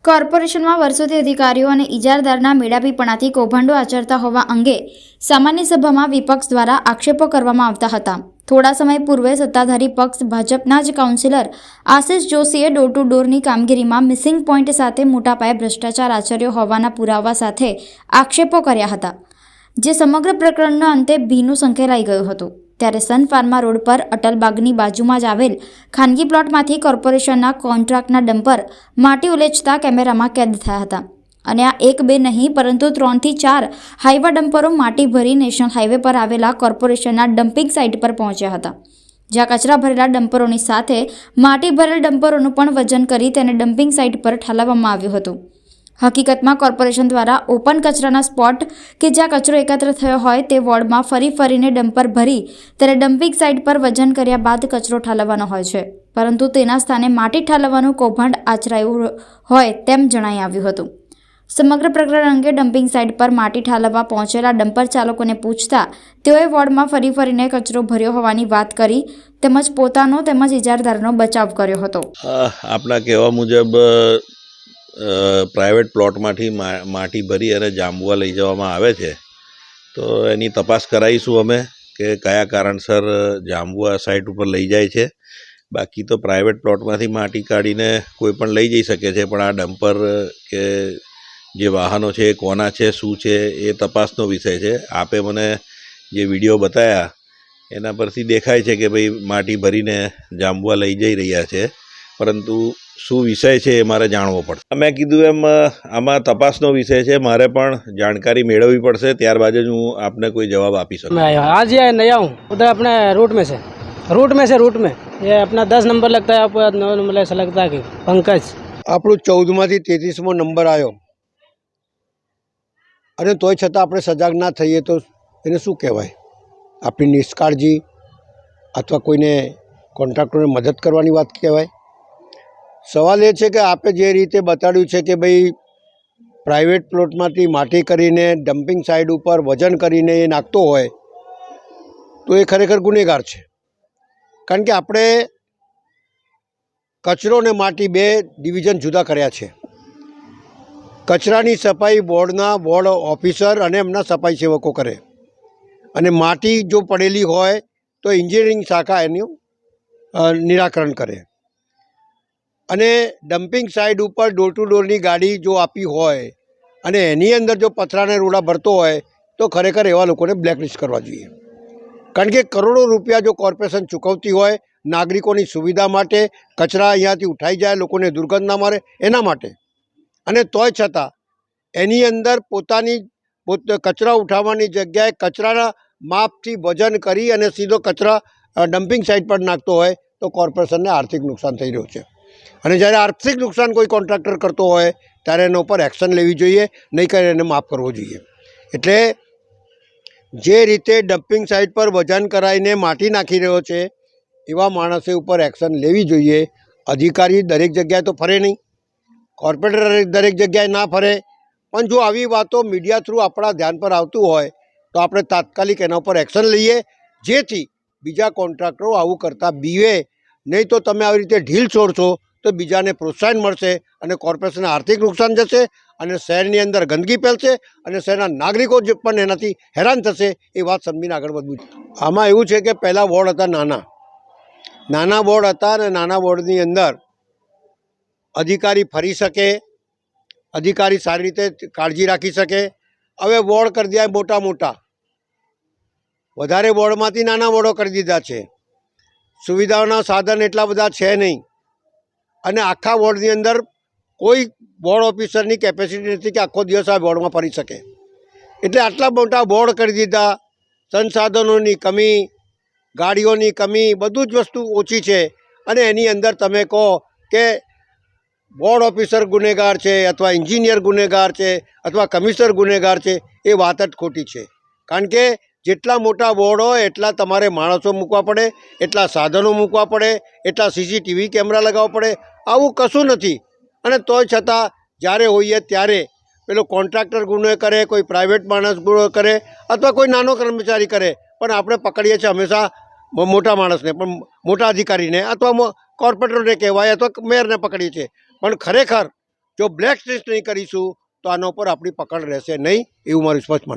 કોર્પોરેશનમાં વર્ષોથી અધિકારીઓ અને ઇજારદારના મેળાપીપણાથી કૌભાંડો આચરતા હોવા અંગે સામાન્ય સભામાં વિપક્ષ દ્વારા આક્ષેપો કરવામાં આવતા હતા। થોડા સમય પૂર્વે સત્તાધારી પક્ષ ભાજપના જ કાઉન્સિલર આશિષ જોશીએ ડોર ટુ ડોરની કામગીરીમાં મિસિંગ પોઈન્ટ સાથે મોટા પાયે ભ્રષ્ટાચાર આચર્યો હોવાના પુરાવા સાથે આક્ષેપો કર્યા હતા, જે સમગ્ર પ્રકરણના અંતે ભીનું સંકેલાઈ ગયું હતું। ત્યારે સન ફાર્મા રોડ પર અટલબાગની બાજુમાં જ આવેલ ખાનગી પ્લોટમાંથી કોર્પોરેશનના કોન્ટ્રાક્ટના ડમ્પર માટી ઉલેચતા કેમેરામાં કેદ થયા હતા અને આ 1-2 નહીં પરંતુ 3 થી 4 હાઈવા ડમ્પરો માટી ભરી નેશનલ હાઈવે પર આવેલા કોર્પોરેશનના ડમ્પિંગ સાઇટ પર પહોંચ્યા હતા, જ્યાં કચરા ભરેલા ડમ્પરોની સાથે માટી ભરેલ ડમ્પરોનું પણ વજન કરી તેને ડમ્પિંગ સાઇટ પર ઠાલવવામાં આવ્યું હતું। હકીકતમાં કોર્પોરેશન દ્વારા ઓપન કચરાના સ્પોટ કે જ્યાં કચરો એકત્ર થયો હોય તે વોર્ડમાં ફરીને ડમ્પર ભરી ત્યારે ડમ્પિંગ સાઇટ પર વજન કર્યા બાદ કચરો ઠાલવવાનો હોય છે, પરંતુ તેના સ્થાને માટી ઠાલવવાનું કૌભાંડ આચરાયું હોય તેમ જણાઈ આવ્યું હતું। સમગ્ર પ્રકરણ અંગે ડમ્પિંગ સાઇટ પર માટી ઠાલવવા પહોંચેલા ડમ્પર ચાલકોને પૂછતા તેઓએ વોર્ડમાં ફરીને કચરો ભર્યો હોવાની વાત કરી તેમજ પોતાનો તેમજ ઇજારદારનો બચાવ કર્યો હતો। આપણા કહેવા મુજબ પ્રાઇવેટ પ્લોટમાંથી માટી ભરી અને જાંબુઆ લઈ જવામાં આવે છે, તો એની તપાસ કરાવીશું અમે કે કયા કારણસર જાંબુઆ સાઇટ ઉપર લઈ જાય છે। બાકી તો પ્રાઇવેટ પ્લોટમાંથી માટી કાઢીને કોઈ પણ લઈ જઈ શકે છે, પણ આ ડમ્પર કે જે વાહનો છે એ કોના છે, શું છે, એ તપાસનો વિષય છે। આપે મને જે વિડીયો બતાવ્યા એના પરથી દેખાય છે કે ભાઈ માટી ભરીને જાંબુઆ લઈ જઈ રહ્યા છે, પરંતુ શું વિષય છે એ મારે જાણવો પડશે। મેં કીધું એમ આમાં તપાસનો વિષય છે, મારે પણ જાણકારી મેળવવી પડશે, ત્યારબાદ જ હું આપને કોઈ જવાબ આપી શકું। आज ये नया हूँ, उधर अपने रूट में ये अपना 10 नंबर लगता है, आपको 9 नंबर ऐसा लगता है कि पंकज આપણું 14માંથી 33મો નંબર આવ્યો અને તોય છતાં આપણે સજાગ ના થઈએ તો એને શું કહેવાય? આપણી નિષ્કાળજી અથવા કોઈને કોન્ટ્રાક્ટરને મદદ કરવાની વાત કહેવાય? સવાલ એ છે કે આપે જે રીતે બતાડ્યું છે કે ભાઈ પ્રાઇવેટ પ્લોટમાંથી માટી કરીને ડમ્પિંગ સાઇડ ઉપર વજન કરીને એ નાખતો હોય તો એ ખરેખર ગુનેગાર છે, કારણ કે આપણે કચરો અને માટી 2 ડિવિઝન જુદા કર્યા છે। કચરાની સફાઈ વોર્ડ ઓફિસર અને એમના સફાઈ સેવકો કરે અને માટી જો પડેલી હોય તો એન્જિનિયરિંગ શાખા એનું નિરાકરણ કરે અને ડમ્પિંગ સાઇડ ઉપર ડોર ટુ ડોરની ગાડી જો આપી હોય અને એની અંદર જો પથરાને રોડા ભરતો હોય તો ખરેખર એવા લોકોને બ્લેકલિસ્ટ કરવા જોઈએ, કારણ કે કરોડો રૂપિયા જો કોર્પોરેશન ચૂકવતી હોય નાગરિકોની સુવિધા માટે, કચરા અહીંયાથી ઉઠાઈ જાય, લોકોને દુર્ગંધ ના મારે એના માટે, અને તોય છતાં એની અંદર કચરા ઉઠાવવાની જગ્યાએ કચરાના માપથી વજન કરી અને સીધો કચરા ડમ્પિંગ સાઇટ પર નાખતો હોય તો કોર્પોરેશનને આર્થિક નુકસાન થઈ રહ્યું છે। અને જ્યારે આર્થિક નુકસાન કોઈ કોન્ટ્રાક્ટર કરતો હોય ત્યારે એના ઉપર એક્શન લેવી જોઈએ, નહીં કરે એને માફ કરવો જોઈએ। એટલે જે રીતે ડમ્પિંગ સાઇટ પર વજન કરાવીને માટી નાખી રહ્યો છે એવા માણસે ઉપર એક્શન લેવી જોઈએ। અધિકારી દરેક જગ્યાએ તો ફરે નહીં, કોર્પોરેટર દરેક જગ્યાએ ના ફરે, પણ જો આવી વાતો મીડિયા થ્રુ આપણા ધ્યાન પર આવતું હોય તો આપણે તાત્કાલિક એના ઉપર એક્શન લઈએ, જેથી બીજા કોન્ટ્રાક્ટરો આવું કરતા બીવે નહીં। તો તમે આવી રીતે ઢીલ છોડશો તો બીજાને પ્રોત્સાહન મળશે અને કોર્પોરેશનને આર્થિક નુકસાન જશે અને શહેરની અંદર ગંદકી ફેલશે અને શહેરના નાગરિકો પણ એનાથી હેરાન થશે। એ વાત સમજીને આગળ વધવું। આમાં એવું છે કે પહેલાં વોર્ડ હતા નાના વોર્ડ હતા અને નાના વોર્ડની અંદર અધિકારી ફરી શકે, અધિકારી સારી રીતે કાળજી રાખી શકે। હવે વોર્ડ કરી દીધા મોટા, વધારે વોર્ડમાંથી નાના વોર્ડો કરી દીધા છે, સુવિધાઓના સાધન એટલા બધા છે નહીં અને આખા વોર્ડની અંદર કોઈ વોર્ડ ઓફિસરની કેપેસિટી નથી કે આખો દિવસ આ વોર્ડમાં ફરી શકે, એટલે આટલા મોટા વોર્ડ કરી દીધા। સંસાધનોની કમી, ગાડીઓની કમી, બધું જ વસ્તુ ઓછી છે અને એની અંદર તમે કહો કે વોર્ડ ઓફિસર ગુનેગાર છે અથવા એન્જિનિયર ગુનેગાર છે અથવા કમિશનર ગુનેગાર છે, એ વાત જ ખોટી છે। કારણ કે જેટલા મોટા વોર્ડ હોય એટલા તમારે માણસો મૂકવા પડે, એટલા સાધનો મૂકવા પડે, એટલા CCTV કેમેરા લગાવવા પડે, આવું કશું નથી। અને તોય છતાં જ્યારે હોઈએ ત્યારે પેલો કોન્ટ્રાક્ટર ગુનો કરે, કોઈ પ્રાઇવેટ માણસ ગુનો કરે અથવા કોઈ નાનો કર્મચારી કરે, પણ આપણે પકડીએ છીએ હંમેશા મોટા માણસને પણ મોટા અધિકારીને અથવા કોર્પોરેટરને કહેવાય અથવા મેયરને પકડીએ છીએ, પણ ખરેખર જો બ્લેક લિસ્ટ નહીં કરીશું તો આના ઉપર આપણી પકડ રહેશે નહીં, એવું મારું સ્પષ્ટ માનવું.